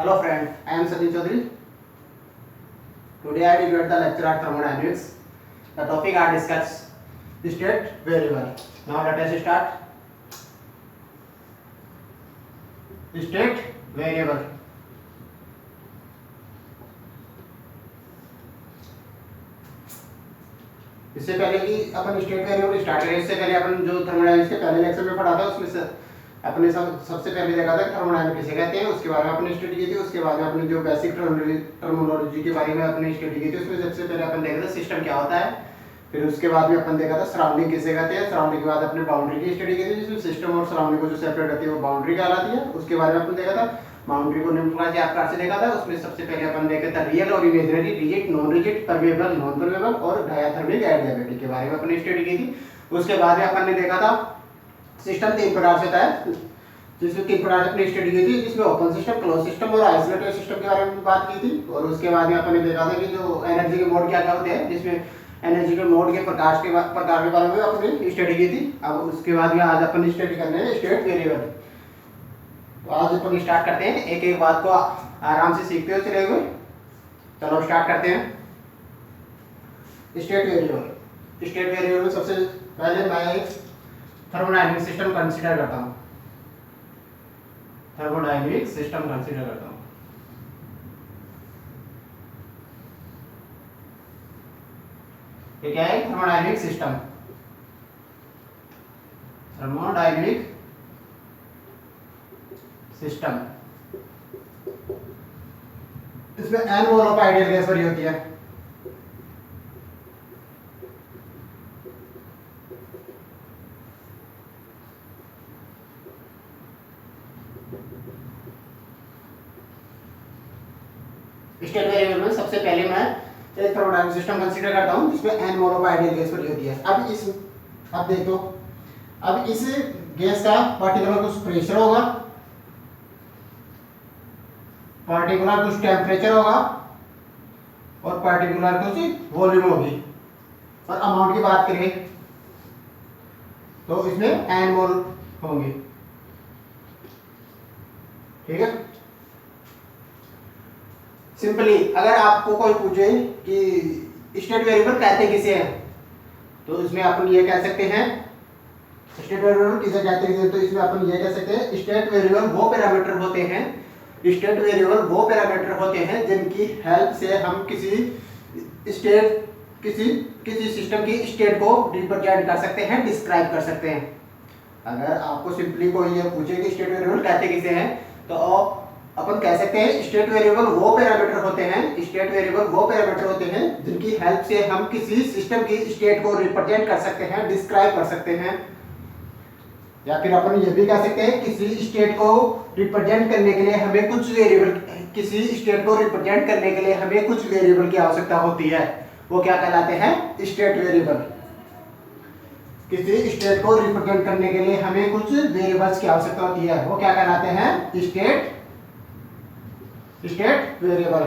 Hello friend, I am Sachin Chaudhary. Today I delivered the lecture on thermodynamics. The topic I discussed the state variable. Now let us start. The state variable. इससे पहले कि अपन state variable start करें, इससे पहले अपन जो thermodynamics के पहले lecture में पढ़ा था उसमें से अपने सबसे पहले देखा था थर्मोडायनामिक्स किसे कहते हैं, उसके बारे में अपनी स्टडी की थी। उसके बाद में अपने जो बेसिक टर्मिनोलॉजी के बारे में अपनी स्टडी की थी, उसमें सबसे पहले अपन देखा था सिस्टम क्या होता है। फिर उसके बाद में अपन देखा था सराउंडिंग किसे कहते हैं। सराउंडिंग के बाद अपने बाउंड्री की स्टडी की थी, जिसमें सिस्टम और सराउंडिंग को जो सेपरेट होती है वो बाउंड्री कहलाती है। उसके बारे में अपन देखा था बाउंड्री को निम्न प्रकार से देखा था। उसमें सबसे पहले अपन देखा था रियल और imaginary, rigid, non rigid, permeable, non permeable और डायाथर्मिक एडियाबेटिक के बारे में अपनी स्टडी की थी। उसके बाद में अपन ने देखा था सिस्टम तीन प्रकार से होता है, जिसमें तीन प्रकार से अपनी स्टडी की थी, जिसमें ओपन सिस्टम, क्लोज सिस्टम और आइसोलेटेड सिस्टम के बारे में बात की थी। और उसके बाद में अपन ने देखा था कि जो एनर्जी के मोड क्या क्या होते हैं, जिसमें एनर्जी के मोड के प्रकार के बारे में अपनी स्टडी की थी। अब उसके बाद में आज अपन स्टडी करने हैं स्टेट वेरिएबल। तो आज अपन स्टार्ट करते हैं, एक एक बात को आराम से सीखते हुए चले हुए। चलो स्टार्ट करते हैं। State variable. स्टेट वेरिएबल में सबसे पहले मैं एक थर्मोडायनामिक सिस्टम कंसीडर करता हूँ। थर्मोडायनामिक सिस्टम कंसीडर करता हूँ। ये क्या है? Thermodynamic system. थर्मोडायनामिक सिस्टम, इसमें n mole of ideal gas भरी होती है। स्टेट वेरिएबल में सबसे पहले मैं एक थर्मोडायनामिक सिस्टम कंसीडर करता हूं, जिसमें n mole of ideal gas भरी होती है। अब देखो, अब इस गैस का पार्टिकुलर कुछ प्रेशर होगा, पार्टिकुलर कुछ टेम्परेचर होगा और पार्टिकुलर कुछ वॉल्यूम होगी। और अमाउंट की बात करें तो इसमें n मोल होंगे। ठीक है। सिंपली अगर आपको कोई पूछे कि स्टेट वेरिएबल कहते किसे हैं, तो इसमें अपन ये कह सकते हैं स्टेट वेरिएबल किसे कहते हैं, तो इसमें अपन ये कह सकते हैं स्टेट वेरिएबल वो पैरामीटर होते हैं, स्टेट वेरिएबल वो पैरामीटर होते हैं जिनकी हेल्प से हम किसी सिस्टम की स्टेट को रिप्रेजेंट कर सकते हैं, डिस्क्राइब कर सकते हैं। अगर आपको सिंपली कोई ये पूछे कि स्टेट वेरिएबल कहते किसे हैं, तो अपन कह सकते हैं स्टेट वेरिएबल वो पैरामीटर होते हैं, स्टेट वेरिएबल वो पैरामीटर होते हैं जिनकी हेल्प से हम किसी सिस्टम की स्टेट को रिप्रेजेंट कर सकते हैं, डिस्क्राइब कर सकते हैं। या फिर अपन ये भी कह सकते हैं किसी स्टेट को रिप्रेजेंट करने के लिए हमें कुछ वेरिएबल, किसी स्टेट को रिप्रेजेंट करने के लिए हमें कुछ वेरिएबल की आवश्यकता होती है, वो क्या कहलाते हैं? State variable. किसी स्टेट को रिप्रेजेंट करने के लिए हमें कुछ वेरिएबल्स की आवश्यकता होती है, वो क्या कहलाते हैं? State variable.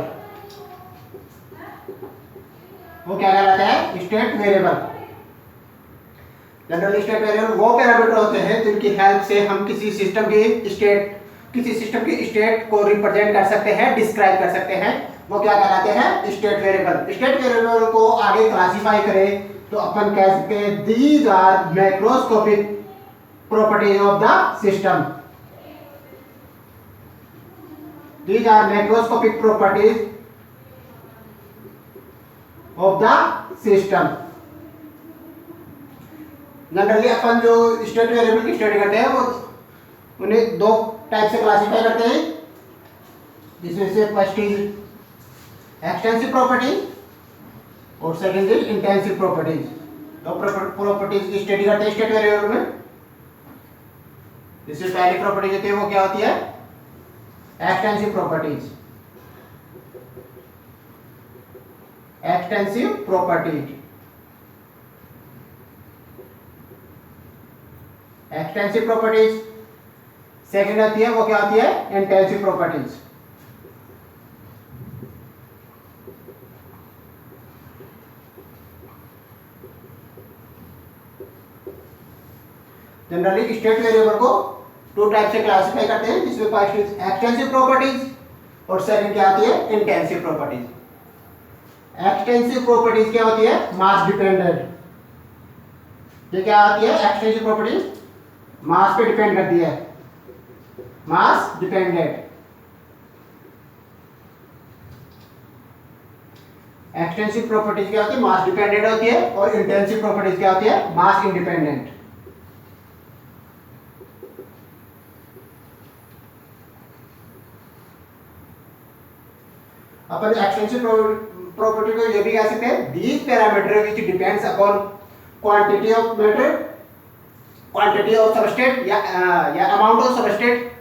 वो क्या कहलाता है? State variable. General state variable वो पैरामीटर होते हैं जिनकी हेल्प से हम किसी सिस्टम की स्टेट को रिप्रेजेंट कर सकते हैं, डिस्क्राइब कर सकते हैं, वो क्या कहलाते हैं? State variable. स्टेट वेरिएबल को आगे क्लासिफाई करें तो अपन कह सकते हैं these are macroscopic properties of the system. These are macroscopic properties of the system. Generally अपन जो स्टेट वेरिएबल की स्टडी करते हैं वो उन्हें दो टाइप से क्लासिफाई करते हैं, जिसमें से फर्स्ट इज एक्सटेंसिव प्रॉपर्टीज और सेकंड इज इंटेंसिव प्रॉपर्टीज। तो प्रॉपर्टीज की स्टडी करते हैं स्टेट वेरिएबल में। जिससे पहली प्रॉपर्टी होती है वो क्या होती है? Extensive properties. Extensive properties, extensive properties. Second आती है वो क्या होती है? Intensive properties. Generally state variable को टू टाइप से क्लासिफाई करते हैं, जिसमें फर्स्ट इज एक्सटेंसिव प्रॉपर्टीज और सेकंड क्या होती है इंटेंसिव प्रॉपर्टीज। एक्सटेंसिव प्रॉपर्टीज क्या होती है मास डिपेंडेंट। ये क्या आती है एक्सटेंसिव प्रॉपर्टीज मास पे डिपेंड करती है, मास डिपेंडेंट। एक्सटेंसिव प्रॉपर्टीज क्या होती है मास डिपेंडेंट होती है और इंटेंसिव प्रॉपर्टीज क्या होती है मास इंडिपेंडेंट। अपन एक्सटेंसिव प्रॉपर्टी को ये भी कह सकते हैं these parameter which depends upon quantity of matter, quantity of substrate या अमाउंट ऑफ सबस्ट्रेट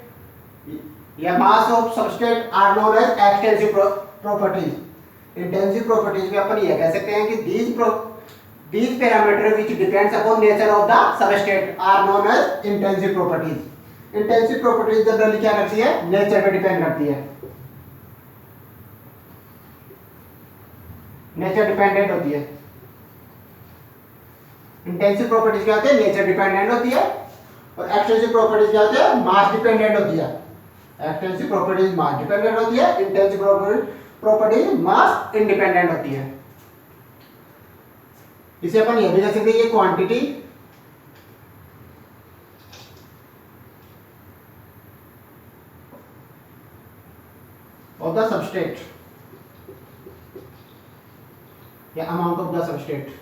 या mass of substrate are known as extensive properties. Intensive properties में अपन ये कह सकते हैं कि these parameter which depends upon nature of the substrate are known as intensive properties. Intensive properties generally क्या करती है नेचर पे डिपेंड करती है, नेचर डिपेंडेंट होती है। इंटेंसिव प्रॉपर्टीज क्या होती है नेचर डिपेंडेंट होती है और एक्सटेंसिव प्रॉपर्टीज क्या होती है मास डिपेंडेंट होती है। एक्सटेंसिव प्रॉपर्टीज मास डिपेंडेंट होती है, इंटेंसिव प्रॉपर्टीज मास इंडिपेंडेंट होती है। इसे अपन ये भी कह सकते हैं ये क्वांटिटी ऑफ द सबस्ट्रेट या amount of the substrate,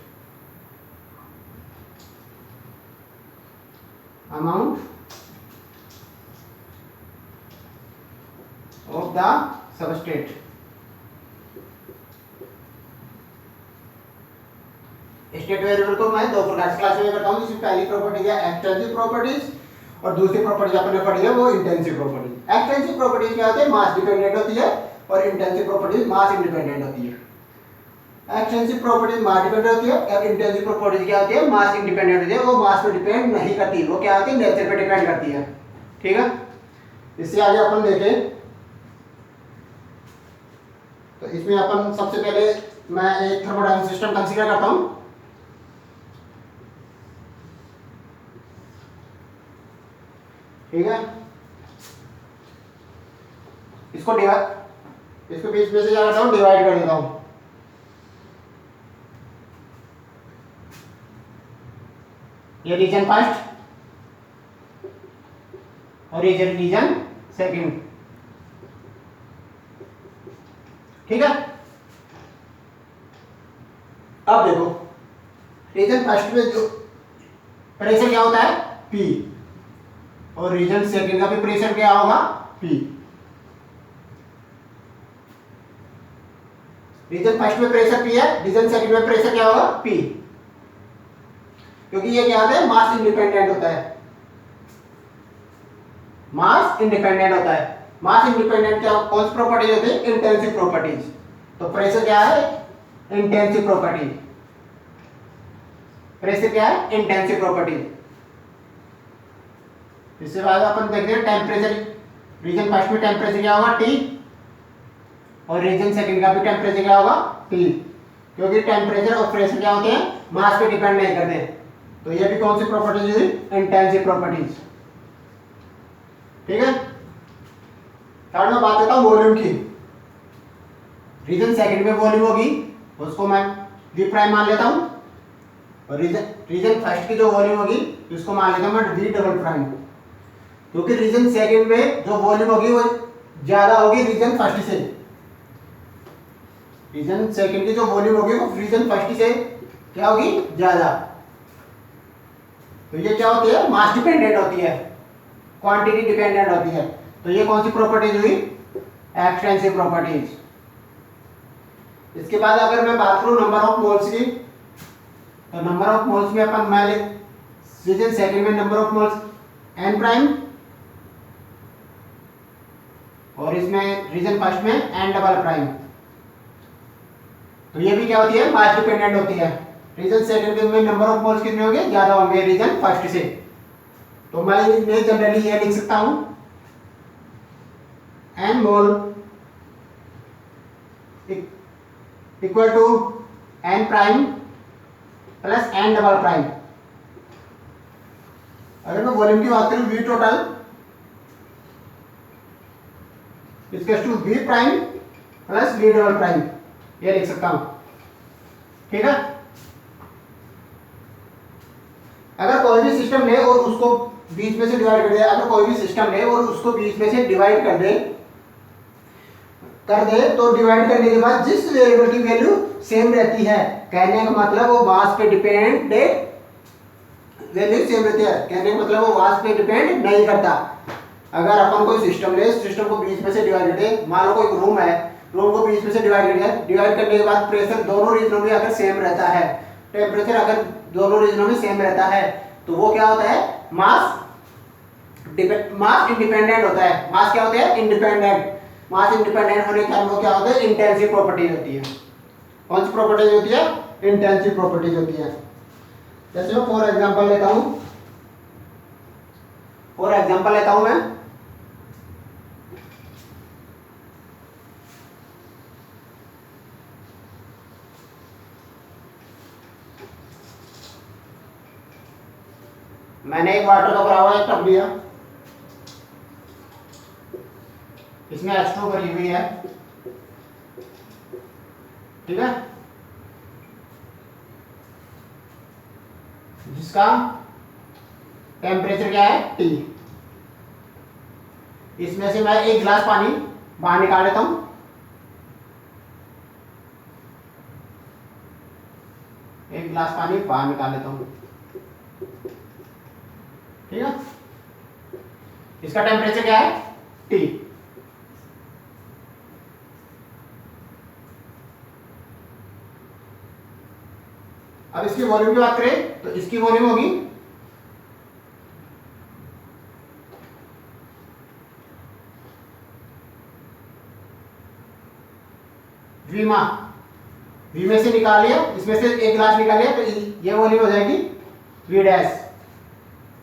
amount of the substrate. State variable को मैं दो प्रकार से क्लासिफाई करता हूं, जिसमें पहली प्रॉपर्टी है एक्सटेंसिव प्रॉपर्टीज और दूसरी प्रॉपर्टी आपने पढ़ी है वो इंटेंसिव प्रॉपर्टीज। एक्सटेंसिव प्रॉपर्टीज क्या होती है मास डिपेंडेंट होती है और इंटेंसिव प्रॉपर्टीज मास इंडिपेंडेंट होती है। एक्सटेंसिव प्रॉपर्टीज मास डिपेंडेंट होती है और इंटेंसिव प्रॉपर्टीज क्या होती है मास इंडिपेंडेंट होती है। वो मास पे डिपेंड नहीं करती, वो क्या होती है नेचर पे डिपेंड करती है। ठीक है, इससे आगे अपन देखें तो इसमें अपन सबसे पहले मैं एक थर्मोडायनामिक सिस्टम कंसीडर करता हूं। ठीक है, इसको बीच में से क्या करता हूं डिवाइड कर देता हूं। ये रीजन फर्स्ट और ये रीजन सेकंड। ठीक है, अब देखो रीजन फर्स्ट में जो प्रेशर क्या होता है P और रीजन सेकंड का भी प्रेशर क्या होगा P। रीजन फर्स्ट में प्रेशर P है, रीजन सेकंड में प्रेशर क्या होगा P, क्योंकि ये क्या होता है मास इंडिपेंडेंट होता है, मास इंडिपेंडेंट होता है। मास इंडिपेंडेंट क्या कौन सी प्रॉपर्टीज होती है इंटेंसिव प्रॉपर्टीज। तो प्रेशर क्या है इंटेंसिव प्रॉपर्टीज, प्रेशर क्या है इंटेंसिव प्रॉपर्टीज। इसके बाद अपन देखते हैं टेम्परेचर। रीजन फर्स्ट में टेम्परेचर क्या होगा T और रीजन सेकंड का भी टेम्परेचर क्या होगा T, क्योंकि टेम्परेचर और प्रेशर क्या होते हैं मास पे डिपेंड नहीं करते। तो ये भी कौन सी प्रॉपर्टीज है इंटेंसिव प्रॉपर्टीज। ठीक है, थर्ड में बात करता हूं वॉल्यूम की। रीजन सेकंड में वॉल्यूम होगी उसको मैं V प्राइम मान लेता हूं और रीजन फर्स्ट की जो वॉल्यूम होगी उसको मान लेता हूं मैं V डबल प्राइम, क्योंकि रीजन सेकंड में जो वॉल्यूम होगी वो ज्यादा होगी रीजन फर्स्ट से। रीजन सेकंड की जो वॉल्यूम होगी वो रीजन फर्स्ट से क्या होगी ज्यादा। तो ये क्या होती है मास डिपेंडेंट होती है, क्वांटिटी डिपेंडेंट होती है। तो ये कौन सी प्रॉपर्टीज हुई एक्सटेंसिव प्रॉपर्टीज। इसके बाद अगर मैं बात करूं नंबर ऑफ मोल्स की, तो नंबर ऑफ मोल्स में अपन मैं रीजन सेकंड में number of moles n prime और इसमें रीजन फर्स्ट में n डबल प्राइम। तो ये भी क्या होती है मास डिपेंडेंट होती है। रीजन सेकंड में नंबर ऑफ मोल्स कितने होंगे ज्यादा होंगे रीजन फर्स्ट से। तो मैं जनरली ये लिख सकता हूं n mole equal to n prime plus n double prime. अगर मैं वॉल्यूम की बात करूं V total equal to V prime plus V double prime, ये लिख सकता हूं। ठीक है, अगर कोई भी सिस्टम ले और उसको बीच में से डिवाइड कर दे, अगर कोई भी सिस्टम ले और उसको बीच में से डिवाइड कर दे तो डिवाइड करने के बाद जिस वेरिएबल की वैल्यू सेम रहती है, कहने का मतलब वो मास पे डिपेंड वैल्यू सेम रहती है, कहने का मतलब वो मास पे डिपेंड नहीं करता। अगर अपन कोई सिस्टम ले, सिस्टम को बीच में से डिवाइड कर दे, मान लो कोई रूम है, रूम को बीच में से डिवाइड कर दिया, डिवाइड करने के बाद प्रेशर दोनों रीजनों में अगर सेम रहता है, टेम्परेचर अगर दोनों रीजनों में सेम रहता है, तो वो क्या होता है, मास इंडिपेंडेंट होता है। मास क्या होता है, इंडिपेंडेंट। मास इंडिपेंडेंट होने के कारण वो क्या होता है, इंटेंसिव प्रॉपर्टीज होती है। कौन सी प्रॉपर्टीज होती है, इंटेंसिव प्रॉपर्टीज होती है। जैसे मैं फॉर एग्जांपल लेता हूं मैं, मैंने एक वाटर का भरा हुआ एक टब लिया, इसमें H2 भरी हुई है, ठीक है, जिसका टेम्परेचर क्या है, T। इसमें से मैं एक गिलास पानी बाहर निकाल लेता हूं, एक गिलास पानी बाहर निकाल लेता हूं, ठीक है, इसका टेम्परेचर क्या है, T। अब इसकी वॉल्यूम की बात करें तो इसकी वॉल्यूम होगी वीमा, वी में से निकाल लिया, इसमें से एक गिलास निकाल लिया, तो ये वॉल्यूम हो जाएगी वी डैश,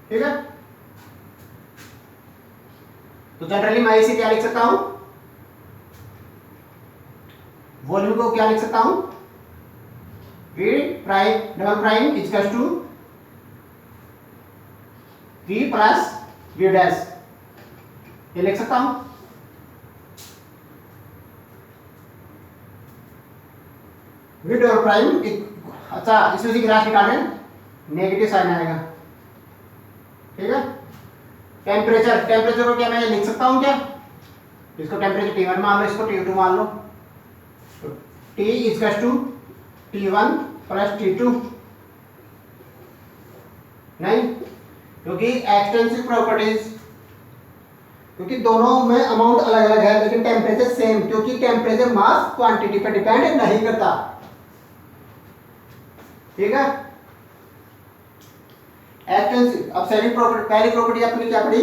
ठीक है। तो जनरली मैं इसे क्या लिख सकता हूं, वॉल्यूम को क्या लिख सकता हूं, V prime double prime equal to V plus V dash, ये लिख सकता हूं। वी डबल प्राइम, अच्छा इसमें से गिलास निकालने नेगेटिव साइन आएगा, ठीक है। टेम्परेचर को क्या मैं लिख सकता हूं क्या, इसको टेम्परेचर T1 मान लो, इसको T2 मान लो, तो T equal to T1 plus T2, नहीं, क्योंकि एक्सटेंसिव प्रॉपर्टीज, क्योंकि दोनों में अमाउंट अलग अलग है लेकिन टेम्परेचर सेम, क्योंकि टेम्परेचर मास क्वांटिटी पर डिपेंड नहीं करता, ठीक है। एक्सटेंसिव, अब सेकंड प्रॉपर्टी, पहली प्रॉपर्टी अपनी क्या पड़ी,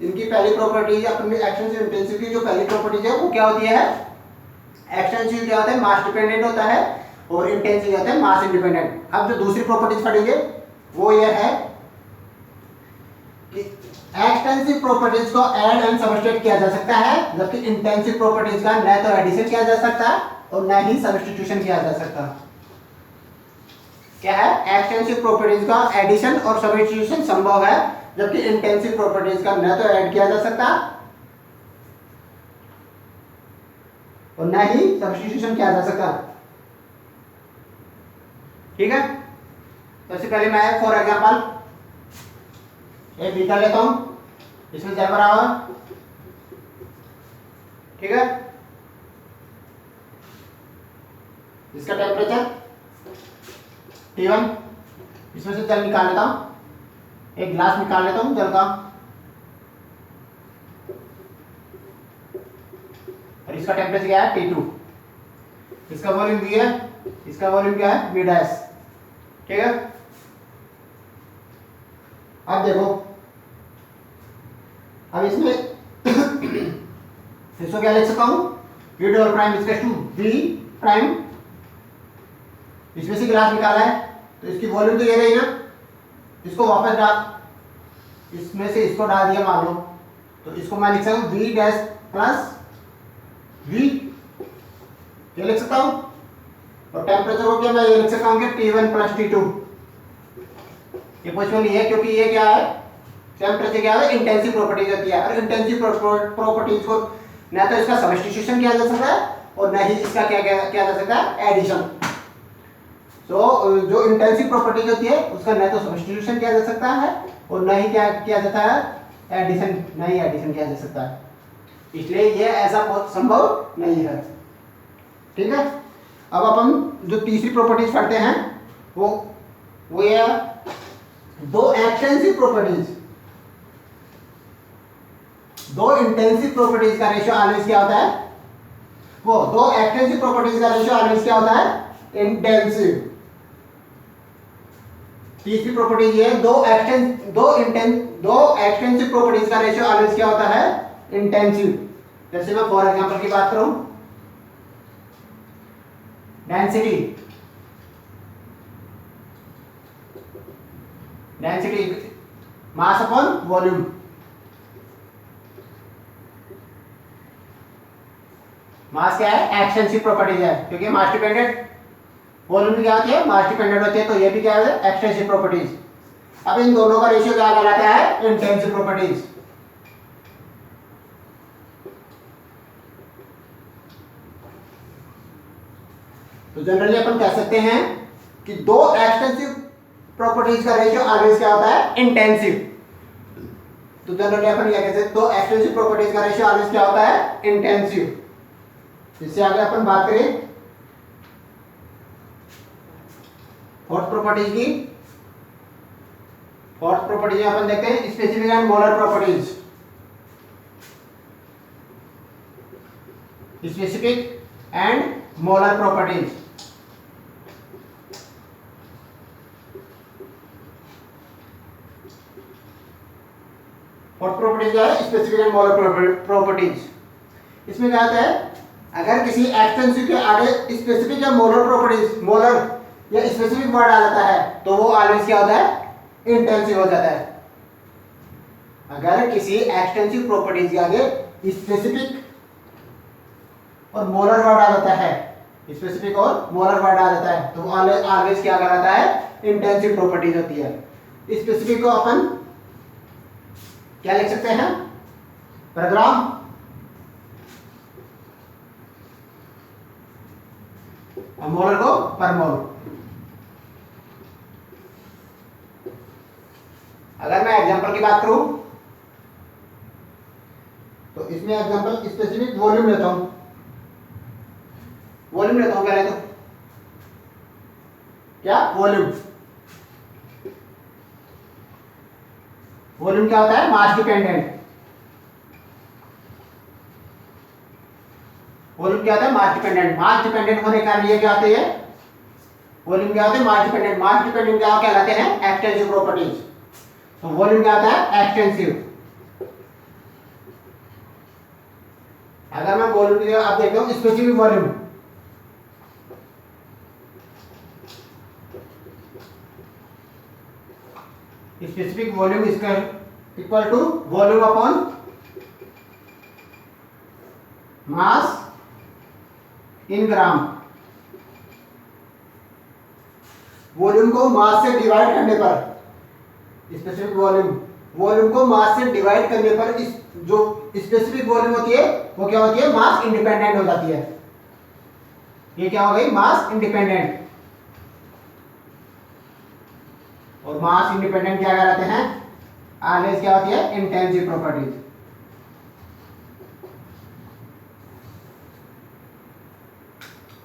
इनकी पहली प्रॉपर्टी अपनी एक्सटेंसिव इंटेंसिव की जो पहली प्रॉपर्टी है वो क्या होती है, एक्सटेंसिव क्या होता है, मास डिपेंडेंट होता है, और इंटेंसिव होता है मास इंडिपेंडेंट। अब जो दूसरी प्रॉपर्टीज पढ़ेंगे वो ये है कि एक्सटेंसिव प्रॉपर्टीज को ऐड एंड सबट्रैक्ट किया जा सकता है, जबकि इंटेंसिव प्रॉपर्टीज का न तो एडिशन किया जा सकता और न ही सब्स्टिट्यूशन किया जा सकता। क्या है, एक्सटेंसिव प्रॉपर्टीज का एडिशन और सब्स्टिट्यूशन संभव है, जबकि इंटेंसिव प्रॉपर्टीज का न तो ऐड किया जा सकता और न ही सब्स्टिट्यूशन किया जा सकता, ठीक है। सबसे पहले मैं फॉर एग्जांपल एक बीकर लेता हूं, इसमें जल भरा हुआ, ठीक है, इसका टेम्परेचर T1, इसमें से जल निकाल लेता हूं, एक ग्लास निकाल लेता हूं जल का, और इसका टेम्परेचर क्या है, T2, इसका वॉल्यूम V है, इसका वॉल्यूम क्या है, V डैश, ठीक है। अब देखो, अब इसमें इसको क्या लिख सकता हूं, V double prime equal to V prime, इसमें से गिलास निकाला है तो इसकी वॉल्यूम तो ये रही ना, इसको वापस डाल, इसमें से इसको डाल दिया मान लो, तो इसको मैं लिख सकता हूं V डैश प्लस V, ये लिख सकता हूं, और टेम्परेचर को क्या मैं ये लिख सकता हूं कि T1 प्लस T2, ये पॉसिबल नहीं है क्योंकि ये क्या है, टेम्परेचर क्या है, इंटेंसिव प्रॉपर्टीज होती है, और इंटेंसिव प्रॉपर्टीज को ना तो इसका सब्स्टिट्यूशन किया जा सकता है और ना ही इसका क्या किया जा सकता है, एडिशन। तो जो इंटेंसिव प्रॉपर्टीज होती है उसका न तो सब्स्टिट्यूशन किया जा सकता है और न ही क्या किया जाता है, एडिशन, न ही एडिशन किया जा सकता है, इसलिए ये ऐसा बहुत संभव नहीं है। ठीक है, अब अपन जो तीसरी प्रॉपर्टीज पढ़ते हैं वो ये दो एक्सटेंसिव प्रॉपर्टीज, दो इंटेंसिव प्रॉपर्टीज का रेशियो ऑलवेज क्या होता है, वो दो एक्सटेंसिव प्रॉपर्टीज का रेशियो ऑलवेज क्या होता है, इंटेंसिव। तीसरी प्रॉपर्टी ये दो एक्सटेंसिव प्रॉपर्टीज का रेशियो ऑलवेज क्या होता है, इंटेंसिव। जैसे मैं फॉर एग्जांपल की बात करूं, डेंसिटी मास अपॉन वॉल्यूम। मास क्या है, एक्सटेंसिव प्रॉपर्टीज है, क्योंकि मास डिपेंडेंट, वॉल्यूम क्या होती है, मास डिपेंडेंट होती है, तो ये भी क्या है, एक्सटेंसिव प्रॉपर्टीज। अब इन दोनों का रेशियो क्या कहलाता है, इंटेंसिव प्रॉपर्टीज। तो जनरली अपन कह सकते हैं कि दो एक्सटेंसिव प्रॉपर्टीज का रेशियो ऑलवेज क्या होता है, इंटेंसिव। तो जनरली अपन क्या कहते हैं, दो एक्सटेंसिव प्रॉपर्टीज का रेशियो ऑलवेज क्या होता है, इंटेंसिव। इससे आगे अपन बात करें फोर्थ प्रॉपर्टीज की। फोर्थ प्रॉपर्टीज अपन देखते हैं specific and molar properties. Specific and molar properties. Fourth properties क्या है, स्पेसिफिक एंड मोलर प्रॉपर्टीज। इसमें क्या होता है, अगर किसी एक्सटेंसिव के आगे स्पेसिफिक या मोलर प्रॉपर्टीज, मोलर या स्पेसिफिक वर्ड आ जाता है तो वो ऑलवेज क्या होता है, इंटेंसिव हो जाता है। अगर किसी एक्सटेंसिव प्रॉपर्टीज के आगे स्पेसिफिक और मोलर वर्ड आ जाता है, स्पेसिफिक और मोलर वर्ड आ जाता है, तो वो ऑलवेज क्या कहलाता है, इंटेंसिव प्रॉपर्टीज होती है। स्पेसिफिक को अपन क्या लिख सकते हैं, पर ग्राम, और मोलर को पर मोल। अगर मैं एग्जांपल की बात करूं तो इसमें एग्जांपल स्पेसिफिक वॉल्यूम लेता हूं, क्या लेता हूं, क्या, वॉल्यूम। वॉल्यूम क्या होता है, मास डिपेंडेंट। वॉल्यूम क्या होता है, मास डिपेंडेंट। मास डिपेंडेंट होने का ये क्या होती है, वॉल्यूम क्या होता है, मास डिपेंडेंट। मास डिपेंडेंट क्या कहलाते हैं, एक्सटेंसिव प्रॉपर्टीज। तो वॉल्यूम क्या होता है, एक्सटेंसिव। अगर मैं वॉल्यूम की आप देखते हो स्पेसिफिक वॉल्यूम, स्पेसिफिक वॉल्यूम इसका equal to volume upon mass in gram. Volume को मास से डिवाइड करने पर, स्पेसिफिक वॉल्यूम को मास से डिवाइड करने पर इस जो स्पेसिफिक वॉल्यूम होती है वो क्या होती है, मास इंडिपेंडेंट हो जाती है। ये क्या हो गई, मास इंडिपेंडेंट। और मास इंडिपेंडेंट क्या कहलाते हैं, ऑलवेज क्या होती है, इंटेंसिव प्रॉपर्टीज।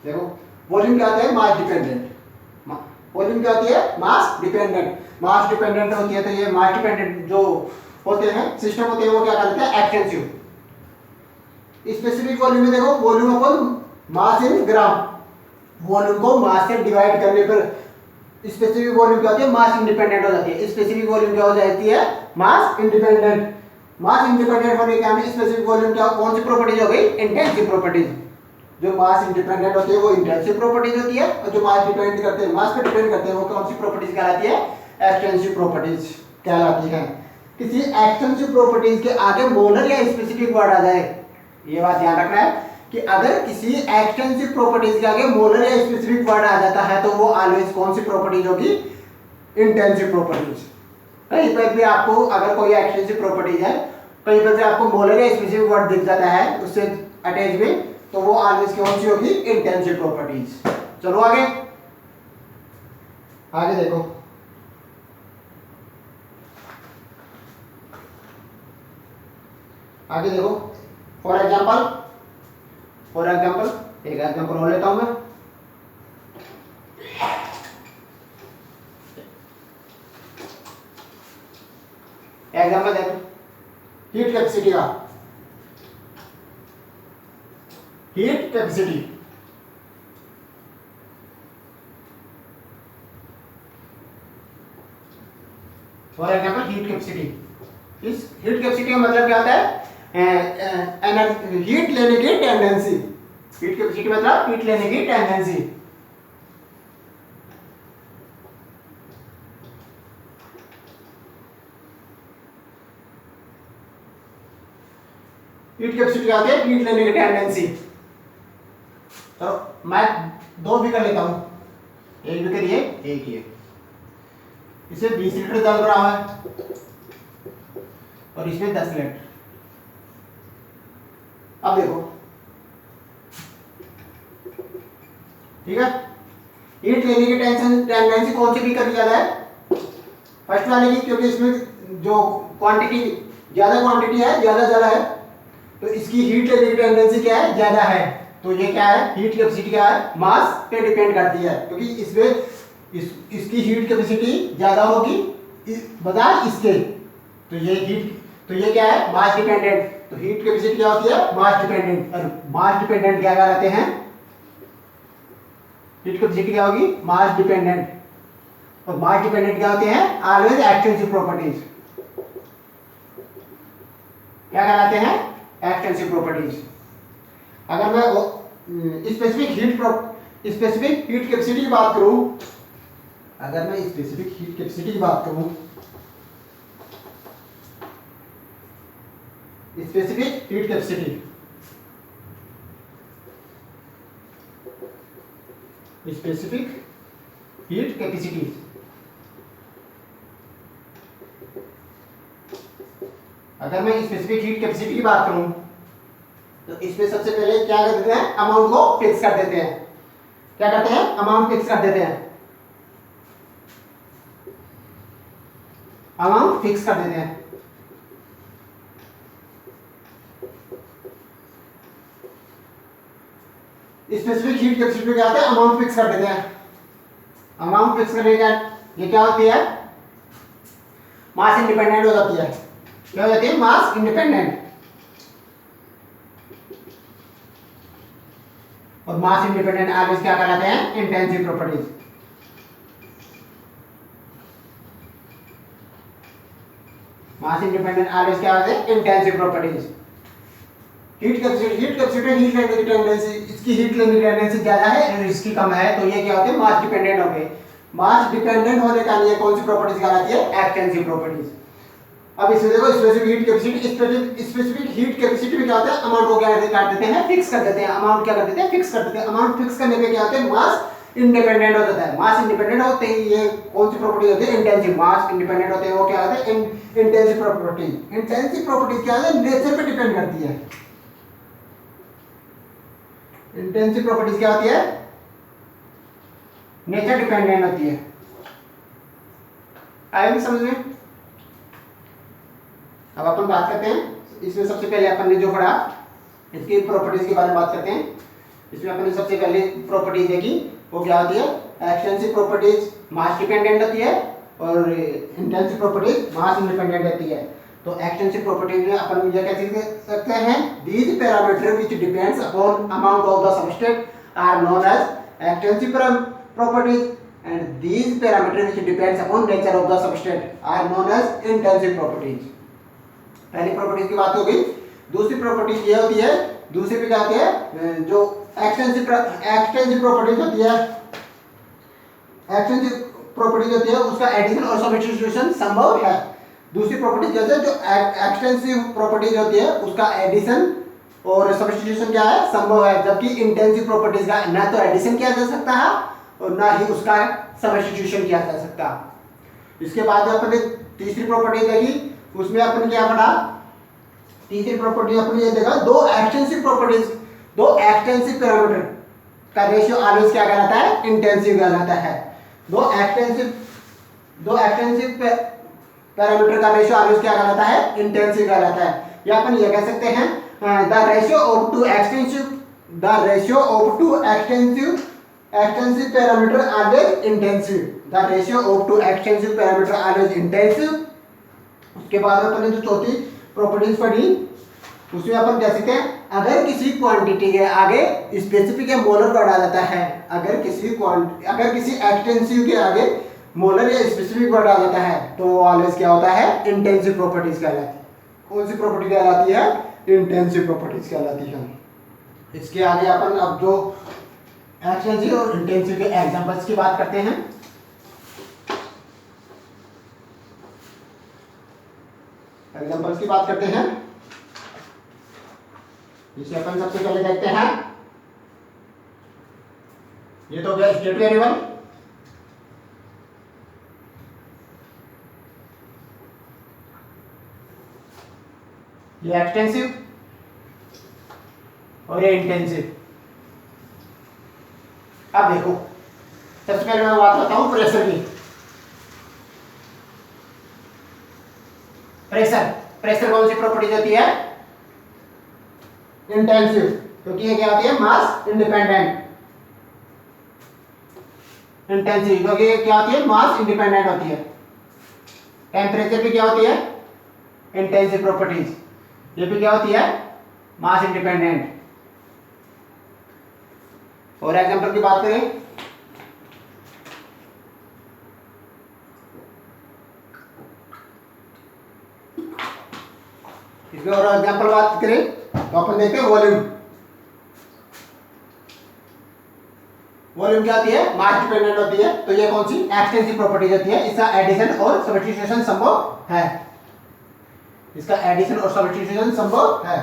देखो वॉल्यूम क्या होता है, मास डिपेंडेंट। वॉल्यूम क्या होती है, मास डिपेंडेंट। मास डिपेंडेंट होती है तो ये मास डिपेंडेंट जो होते हैं सिस्टम होते हैं वो क्या कहते हैं, एक्सटेंसिव। स्पेसिफिक वॉल्यूम में देखो volume upon mass in gram. Volume को मास से डिवाइड करने पर स्पेसिफिक वॉल्यूम क्या होती है, मास इंडिपेंडेंट हो जाती है। स्पेसिफिक वॉल्यूम क्या हो जाती है, मास इंडिपेंडेंट। मास इंडिपेंडेंट होने के लिए स्पेसिफिक वॉल्यूम क्या, कौन सी प्रॉपर्टीज हो गई, इंटेंसिव प्रॉपर्टीज। जो मास इंडिपेंडेंट होती है वो इंटेंसिव प्रॉपर्टीज होती है, और जो मास डिपेंड करते हैं, मास पे डिपेंड करते हैं, वो कौन सी प्रॉपर्टीज कहलाती है, एक्सटेंसिव प्रॉपर्टीज कहलाती है। किसी एक्सटेंसिव प्रॉपर्टीज के आगे मोलर या स्पेसिफिक वर्ड आ जाए, ये बात ध्यान रखना है कि अगर किसी एक्सटेंसिव प्रॉपर्टीज के आगे मोलर या स्पेसिफिक वर्ड आ जाता है तो वो ऑलवेज कौन सी प्रॉपर्टीज होगी, इंटेंसिव प्रॉपर्टीज। कहीं पर भी आपको अगर कोई एक्सटेंसिव प्रॉपर्टीज है कहीं पर से आपको मोलर या स्पेसिफिक वर्ड दिख जाता है उससे अटैच में, तो वो ऑलवेज कौन सी होगी, इंटेंसिव प्रॉपर्टीज। चलो आगे, आगे देखो, आगे देखो। फॉर एग्जाम्पल एक एग्जाम्पल और लेता हूं मैं। एग्जाम्पल देखो, हीट कैपेसिटी का, heat capacity for example heat capacity. इस हीट कैपेसिटी का मतलब क्या होता है, हीट लेने की टेंडेंसी। हीट कैपेसिटी मतलब हीट लेने की टेंडेंसी। हीट कैपेसिटी क्या होती है, हीट लेने की टेंडेंसी। तो मैं दो फिगर लेता हूं, एक फिगर ये, एक ये। इसे 20 लीटर जल रहा है और इसमें 10 लीटर। अब देखो, ठीक है, हीट लेने की टेंडेंसी कौन सी फिगर की ज्यादा है, फर्स्ट वाले की, क्योंकि इसमें जो क्वांटिटी ज्यादा क्वांटिटी है, ज्यादा जल है, तो इसकी हीट लेने की टेंडेंसी क्या है, ज्यादा है। तो ये क्या है, हीट कैपेसिटी क्या है, मास पे डिपेंड करती है, क्योंकि इसमें इसकी हीट कैपेसिटी ज्यादा होगी बजाय इसके। तो ये क्या है, मास डिपेंडेंट। तो हीट कैपेसिटी क्या होती है, मास डिपेंडेंट। और मास डिपेंडेंट क्या कहलाते हैं, हीट कैपेसिटी क्या होगी, मास डिपेंडेंट। और मास डिपेंडेंट क्या होते हैं, ऑलवेज एक्सटेंसिव प्रॉपर्टीज। क्या कहलाते हैं, एक्सटेंसिव प्रॉपर्टीज। अगर मैं स्पेसिफिक हीट कैपेसिटी की बात करूं, अगर मैं स्पेसिफिक हीट कैपेसिटी की बात करूं, specific heat capacity, specific heat capacity, अगर मैं स्पेसिफिक हीट कैपेसिटी की बात करूं, तो इसमें सबसे पहले क्या कर देते हैं, अमाउंट को फिक्स कर देते हैं। क्या करते हैं, अमाउंट फिक्स कर देते हैं, अमाउंट फिक्स कर देते हैं। स्पेसिफिक हीट कैपेसिटी क्या होता है, अमाउंट फिक्स कर देते हैं। अमाउंट फिक्स करने का ये क्या होती है, मास इंडिपेंडेंट हो जाती है। क्या हो जाती है, मास इंडिपेंडेंट। और मास इंडिपेंडेंट ऑलवेज क्या कहलाते हैं, इंटेंसिव प्रॉपर्टीज। मास इंडिपेंडेंट ऑलवेज क्या होते हैं, intensive properties. Heat capacity heat लेने की टेंडेंसी, इसकी हीट लेने की टेंडेंसी ज्यादा है और इसकी कम है, तो ये क्या होते हैं, मास डिपेंडेंट हो गए। मास डिपेंडेंट होने का लिए कौन सी प्रॉपर्टीज कहलाती है, एक्सटेंसिव प्रॉपर्टीज। अब इसमें देखो, स्पेसिफिक हीट कैपेसिटी में क्या होता है, अमाउंट को क्या कर देते हैं, फिक्स कर देते हैं। अमाउंट क्या कर देते हैं, फिक्स कर देते हैं। अमाउंट फिक्स करने पे क्या होता है, मास इंडिपेंडेंट हो जाता है। मास इंडिपेंडेंट होते ही ये कौन सी प्रॉपर्टी होती है, इंटेंसिव। मास इंडिपेंडेंट होते हैं वो क्या होता है, इंटेंसिव प्रॉपर्टी। इंटेंसिव प्रॉपर्टी क्या है, नेचर पे डिपेंड करती है। इंटेंसिव प्रॉपर्टीज क्या होती है, नेचर डिपेंडेंट होती है। आएगी समझ में। अब अपन बात करते हैं, इसमें सबसे पहले अपन ने जो पढ़ा इसकी प्रॉपर्टीज के बारे में बात करते हैं। इसमें अपन ने सबसे पहले प्रॉपर्टीज देखी, वो क्या होती है, एक्सटेंसिव प्रॉपर्टीज मास डिपेंडेंट होती है और इंटेंसिव प्रॉपर्टीज मास इंडिपेंडेंट होती है। तो एक्सटेंसिव प्रॉपर्टीज में अपन ये कह सकते हैं, these parameter which depends upon amount of the substrate are known as extensive properties and these parameter which depends upon nature of the substrate are known as intensive properties. पहली properties की बात हो गई। दूसरी प्रॉपर्टीज ये होती है, दूसरी पे क्या होती है, जो एक्सटेंसिव प्रॉपर्टीज होती है, एक्सटेंसिव प्रॉपर्टीज होती है उसका एडिशन और सब्स्टिट्यूशन संभव है। दूसरी प्रॉपर्टीज क्या है, जो एक्सटेंसिव प्रॉपर्टीज होती है उसका एडिशन और सब्स्टिट्यूशन क्या है, संभव है। जबकि इंटेंसिव प्रॉपर्टीज का ना तो एडिशन किया जा सकता है और ना ही उसका सब्स्टिट्यूशन किया जा सकता। इसके बाद अपन ने तीसरी प्रॉपर्टी देखी, उसमें अपन क्या पढ़ा, तीसरी प्रॉपर्टी अपनी ये देखा, दो एक्सटेंसिव प्रॉपर्टीज, दो एक्सटेंसिव पैरामीटर का रेशियो ऑलवेज क्या कहलाता है, इंटेंसिव कहलाता है। दो एक्सटेंसिव पैरामीटर का रेशियो ऑलवेज क्या कहलाता है, इंटेंसिव कहलाता है। या अपन ये कह सकते हैं the ratio of two extensive parameter always intensive, the ratio of two extensive parameter always intensive. उसके बाद अपन ने जो चौथी प्रॉपर्टीज पढ़ी उसमें अपन कह सकते हैं अगर किसी क्वांटिटी के आगे स्पेसिफिक या मोलर वर्ड आ जाता है, अगर किसी एक्सटेंसिव के आगे मोलर या स्पेसिफिक वर्ड आ जाता है तो वो ऑलवेज क्या होता है, इंटेंसिव प्रॉपर्टीज कहलाती है। कौन सी प्रॉपर्टी कहलाती है, इंटेंसिव प्रॉपर्टीज कहलाती है। इसके आगे अपन अब जो एक्सटेंसिव और इंटेंसिव के एग्जांपल्स की बात करते हैं। एग्जांपल्स की बात करते हैं जिसे अपन सबसे पहले देखते हैं। ये तो गया स्टेट वेरिएबल, ये एक्सटेंसिव और ये इंटेंसिव। अब देखो सबसे पहले मैं बात करता हूं प्रेशर की। प्रेशर कौन सी प्रॉपर्टी होती है, इंटेंसिव, क्योंकि ये क्या होती है, मास इंडिपेंडेंट। इंटेंसिव क्योंकि ये क्या होती है, मास इंडिपेंडेंट होती है। टेम्परेचर भी क्या होती है, इंटेंसिव प्रॉपर्टीज, ये भी क्या होती है, मास इंडिपेंडेंट। और एग्जांपल की बात करें इसमें, और एग्जांपल बात करें तो अपन देखते हैं वॉल्यूम। वॉल्यूम क्या होती है, मास डिपेंडेंट होती है, तो ये कौन सी एक्सटेंसिव प्रॉपर्टी होती है, इसका एडिशन और सब्स्टिट्यूशन संभव है, इसका एडिशन और सब्स्टिट्यूशन संभव है।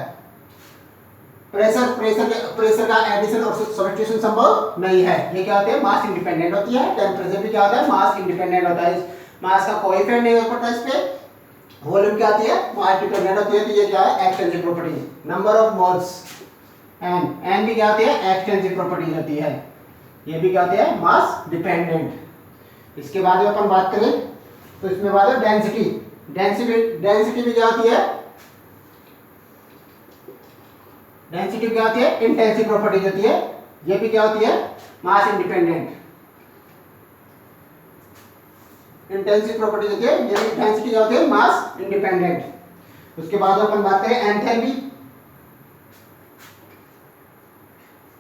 प्रेशर का एडिशन और सब्स्टिट्यूशन संभव नहीं है। ये क्या होते हैं, मास इंडिपेंडेंट होती है। टेम्परेचर भी क्या होता है, मास इंडिपेंडेंट होता है, मास का कोई इफेक्ट नहीं पड़ता इस पे। वॉल्यूम क्या होती है, मास डिपेंडेंट होती है, तो ये क्या है, extensive property. Number of moles, n भी क्या होती है, एक्सटेंसिव प्रॉपर्टी होती है, ये भी क्या होती है, मास डिपेंडेंट। इसके बाद अपन बात करें तो इसमें बात है डेंसिटी। डेंसिटी भी क्या होती है, डेंसिटी क्या होती है, इंटेंसिव प्रॉपर्टी होती है, ये भी क्या होती है, मास इंडिपेंडेंट। इंटेंसिव प्रॉपर्टी होती है, ये डेंसिटी क्या होती है, मास इंडिपेंडेंट। उसके बाद अपन बात करें एंथैल्पी।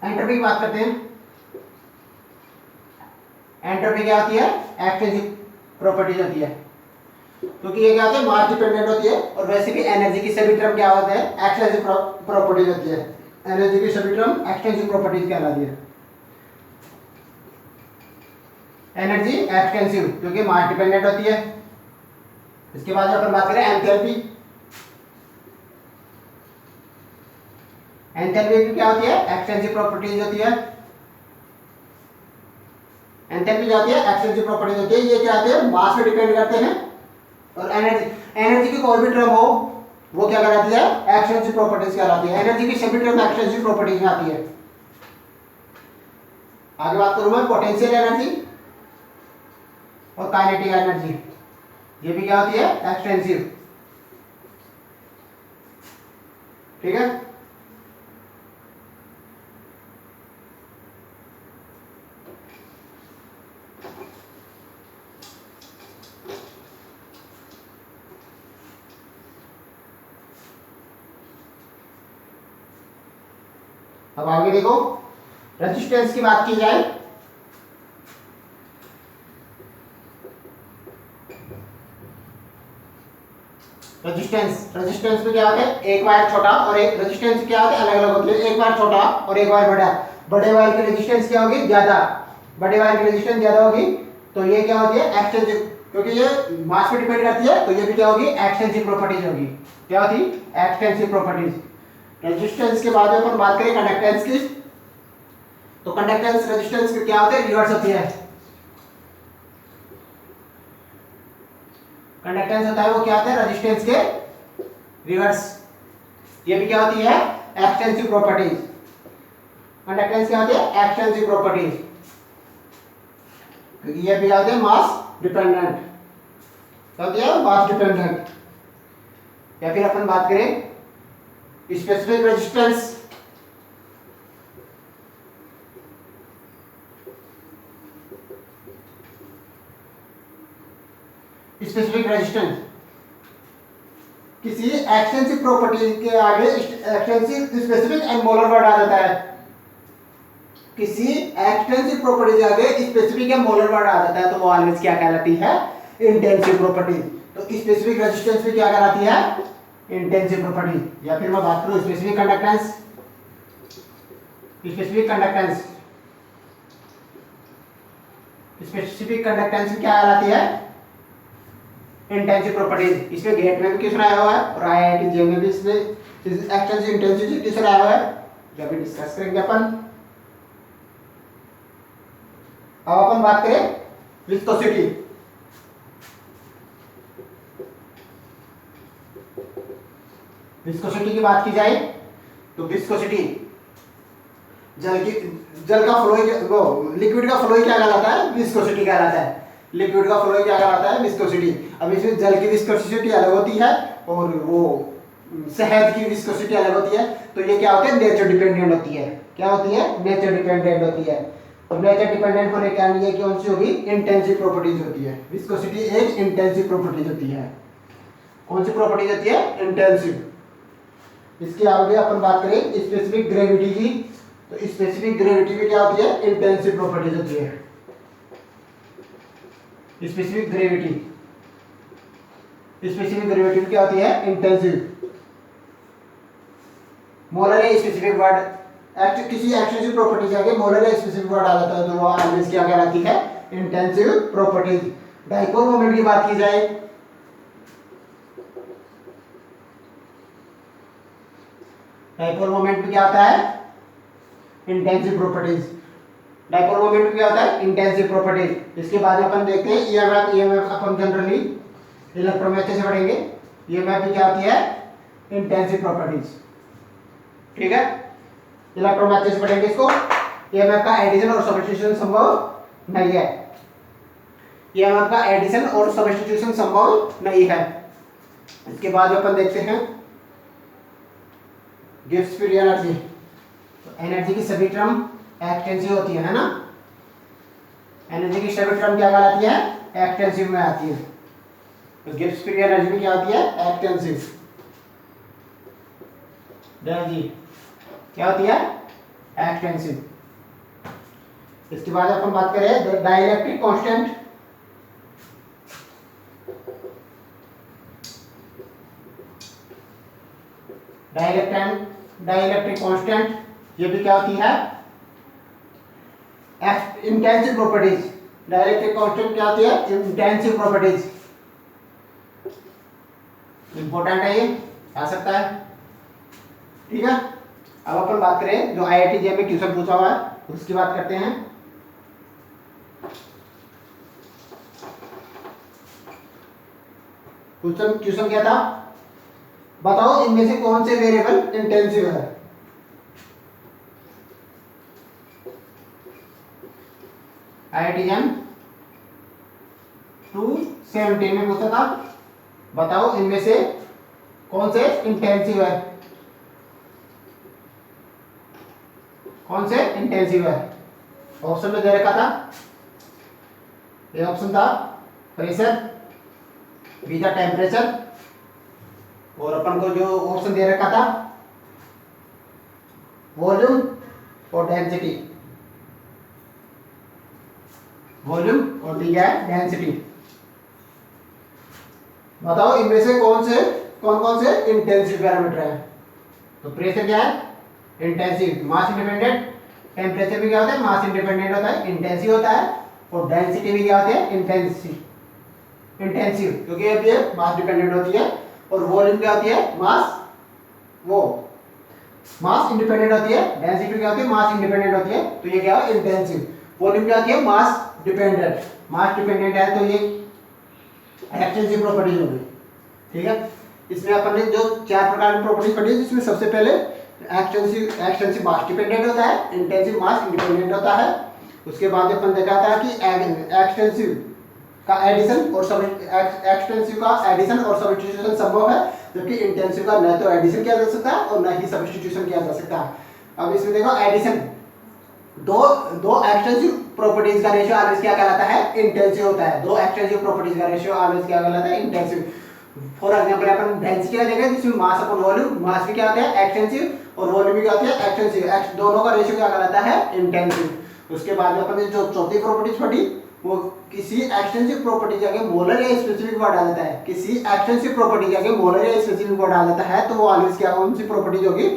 एंट्रोपी की बात करते हैं। एंट्रोपी क्या होती है, एक्सटेंसिव प्रॉपर्टी होती है, क्योंकि ये क्या होती है, मास डिपेंडेंट होती है। और वैसे भी एनर्जी की सभी टर्म क्या होते हैं, एक्सटेंसिव प्रॉपर्टीज होती है। एनर्जी की सभी टर्म एक्सटेंसिव प्रॉपर्टीज कहलाती है। एनर्जी एक्सटेंसिव क्योंकि मास डिपेंडेंट होती है। इसके बाद अपन बात करें एंथैल्पी। एंथैल्पी क्या होती है, एक्सटेंसिव प्रॉपर्टीज होती है। एंथैल्पी क्या होती है, एक्सटेंसिव प्रॉपर्टीज होती है। ये क्या होते हैं, मास पे डिपेंड करते हैं। और एनर्जी की कोई भी टर्म हो वो क्या कहलाती है, एक्सटेंसिव प्रॉपर्टीज कहलाती है। एनर्जी की सभी टर्म एक्सटेंसिव प्रॉपर्टीज में आती है। आगे बात करूं मैं पोटेंशियल एनर्जी और काइनेटिक एनर्जी, ये भी क्या होती है, एक्सटेंसिव। ठीक है, अब आगे देखो रेजिस्टेंस की बात की जाए रेजिस्टेंस में क्या होता है, एक वायर छोटा और एक रेजिस्टेंस क्या होता है, अलग अलग होती है। एक वायर छोटा और एक वायर बड़ा। बड़े वायर की रेजिस्टेंस क्या होगी, ज्यादा। बड़े वायर की रेजिस्टेंस ज्यादा होगी तो ये क्या होती है, एक्सटेंसिव, क्योंकि ये मास पे डिपेंड करती है तो ये भी क्या होगी, एक्सटेंसिव प्रॉपर्टीज होगी। क्या होती, एक्सटेंसिव प्रॉपर्टीज। रेजिस्टेंस के बाद में अपन बात करें कंडक्टेंस की, तो कंडक्टेंस रेजिस्टेंस की क्या होती है, रिवर्स होती है। कंडक्टेंस होता है वो क्या होता है, रेजिस्टेंस के रिवर्स। ये भी क्या होती है, एक्सटेंसिव प्रॉपर्टीज। कंडक्टेंस क्या होती है, एक्सटेंसिव प्रॉपर्टीज, क्योंकि ये भी क्या होते हैं, मास डिपेंडेंट। क्या होती है, मास डिपेंडेंट। या फिर अपन बात करें स्पेसिफिक रेजिस्टेंस। स्पेसिफिक रेजिस्टेंस किसी एक्सटेंसिव प्रॉपर्टी के आगे extensive specific and molar word आ जाता है। किसी एक्सटेंसिव प्रॉपर्टी के आगे स्पेसिफिक या मोलर वर्ड आ जाता है तो वो ऑलवेज क्या कहलाती है, इंटेंसिव प्रॉपर्टी। तो स्पेसिफिक रेजिस्टेंस भी क्या कहलाती है, इंटेंसिव प्रॉपर्टी। या फिर मैं बात करूं specific conductance. Specific conductance, specific conductance क्या कहलाती है, इंटेंसिव प्रॉपर्टीज। इसमें गेट में भी क्वेश्चन आया हुआ है और आईआईटी जे में भी इसमें एक्सटेंसिव इंटेंसिव क्वेश्चन आया हुआ है, जब भी डिस्कस करेंगे अपन। अब अपन बात करें विस्कोसिटी। विस्कोसिटी की बात की जाए तो विस्कोसिटी जल का फ्लो, वो लिक्विड का फ्लो क्या कहलाता है, विस्कोसिटी कहलाता है। लिक्विड का फ्लो क्या कहलाता है, विस्कोसिटी। अब इसमें जल की विस्कोसिटी अलग होती है और वो शहद की विस्कोसिटी अलग होती है। तो ये क्या होती है, नेचर डिपेंडेंट होती है। क्या होती है, नेचर डिपेंडेंट होती है। तो नेचर डिपेंडेंट होने के लिए कौन सी होगी, इंटेंसिव प्रॉपर्टीज होती है। विस्कोसिटी एक इंटेंसिव प्रॉपर्टीज होती है। कौन सी प्रॉपर्टीज होती है, इंटेंसिव। इसके आगे अपन बात करें स्पेसिफिक ग्रेविटी की, तो स्पेसिफिक ग्रेविटी में क्या होती है, इंटेंसिव प्रॉपर्टीज होती है। स्पेसिफिक ग्रेविटी, स्पेसिफिक ग्रेविटी क्या होती है, इंटेंसिव। मोलर या स्पेसिफिक वर्ड, किसी एक्सटेंसिव प्रॉपर्टी के आगे मोलर या स्पेसिफिक वर्ड आ जाता है तो वो ऑलवेज क्या कहलाती है, इंटेंसिव प्रॉपर्टीज। डाइपोल मोमेंट की बात की जाए, डाइपोल मोमेंट में क्या होता है, इंटेंसिव प्रॉपर्टीज। डाइपोल मोमेंट में क्या होता है, इंटेंसिव प्रॉपर्टीज। इसके बाद अपन देखते हैं ईएमएफ। ईएमएफ अपन जनरली इलेक्ट्रोमैग्नेटिक से पढ़ेंगे। ईएमएफ भी क्या होती है, इंटेंसिव प्रॉपर्टीज। ठीक है, इलेक्ट्रोमैग्नेटिक से पढ़ेंगे इसको। ईएमएफ का एडिशन और सब्स्टिट्यूशन संभव नहीं है। ईएमएफ का एडिशन और सब्स्टिट्यूशन संभव नहीं है। इसके बाद अपन देखते हैं गिब्स फ्री एनर्जी। तो एनर्जी की सभी टर्म एक्सटेंसिव होती है ना। एनर्जी की सभी टर्म क्या कहलाती है, एक्सटेंसिव में आती है। तो गिब्स फ्री एनर्जी में क्या होती है, एक्सटेंसिव। एनर्जी क्या होती है, एक्सटेंसिव। इसके बाद अपन बात करें डाइलेक्ट्रिक कांस्टेंट। डाइलेक्ट्रिक कांस्टेंट ये भी क्या होती है, इंटेंसिव प्रॉपर्टीज। डाइलेक्ट्रिक कांस्टेंट क्या होती है, इंटेंसिव प्रॉपर्टीज। इंपॉर्टेंट है, ये आ सकता है। ठीक है, अब अपन बात करें जो आईआईटी जे में क्वेश्चन पूछा हुआ है उसकी बात करते हैं। क्वेश्चन क्या था, बताओ इनमें से कौन से वेरिएबल इंटेंसिव है। आईआईटी जे 217 में पूछा था, बताओ इनमें से कौन से इंटेंसिव है, कौन से इंटेंसिव है। ऑप्शन में दे रखा था, ये ऑप्शन था प्रेशर, बी था टेम्परेचर, और अपन को जो ऑप्शन दे रखा था वॉल्यूम और डेंसिटी। वॉल्यूम और दी है डेंसिटी। बताओ इनमें से कौन कौन से इंटेंसिव पैरामीटर है। तो प्रेशर क्या है, इंटेंसिव, मास इंडिपेंडेंट। टेम्परेचर भी क्या होता है, मास इंडिपेंडेंट होता है, इंटेंसिव होता है। और डेंसिटी भी क्या होती है, इंटेंसिव क्योंकि ये मास डिपेंडेंट होती है। और वॉल्यूम क्या होती है, मास इंडिपेंडेंट होती है। डेंसिटी क्या होती है, मास इंडिपेंडेंट होती है। तो ये क्या है, इंटेंसिव। वॉल्यूम क्या होती है, मास डिपेंडेंट। मास डिपेंडेंट है तो ये एक्सटेंसिव प्रॉपर्टीज होगी। ठीक है, इसमें अपन ने जो 4 प्रकार की प्रॉपर्टीज पढ़ी है, जिसमें सबसे पहले एक्सटेंसिव मास डिपेंडेंट होता है, इंटेंसिव मास इंडिपेंडेंट होता है। उसके बाद अपन देखा था कि एक्सटेंसिव का एडिशन और सब्स्टिट्यूशन संभव है, जबकि इंटेंसिव का न तो एडिशन किया जा सकता है और न ही सब्स्टिट्यूशन किया जा सकता है। अब इसमें देखो एडिशन, दो एक्सटेंसिव प्रॉपर्टीज का रेशियो ऑलवेज क्या कहलाता है, इंटेंसिव होता है। दो एक्सटेंसिव प्रॉपर्टीज का रेशियो ऑलवेज क्या कहलाता है, intensive. For example upon density का देखें, जिसमें मास अपॉन वॉल्यूम, मास भी क्या होता है एक्सटेंसिव और वॉल्यूम भी क्या होती है एक्सटेंसिव, दोनों का रेशियो क्या कहलाता है, इंटेंसिव। उसके बाद में अपन ने जो चौथी प्रॉपर्टीज पढ़ी, वो किसी एक्सटेंसिव प्रॉपर्टी के आगे मोलर या स्पेसिफिक वर्ड आ जाता है, किसी एक्सटेंसिव प्रॉपर्टी के आगे मोलर या स्पेसिफिक वर्ड आ जाता है, तो वो ऑलवेज क्या, कौन सी प्रॉपर्टीज होगी,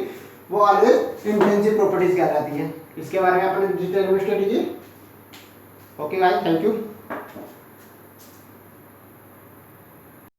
वो ऑलवेज इंटेंसिव प्रॉपर्टीज कहलाती है। इसके बारे में अपन डिटेल में स्टडी की। Okay guys, thank you.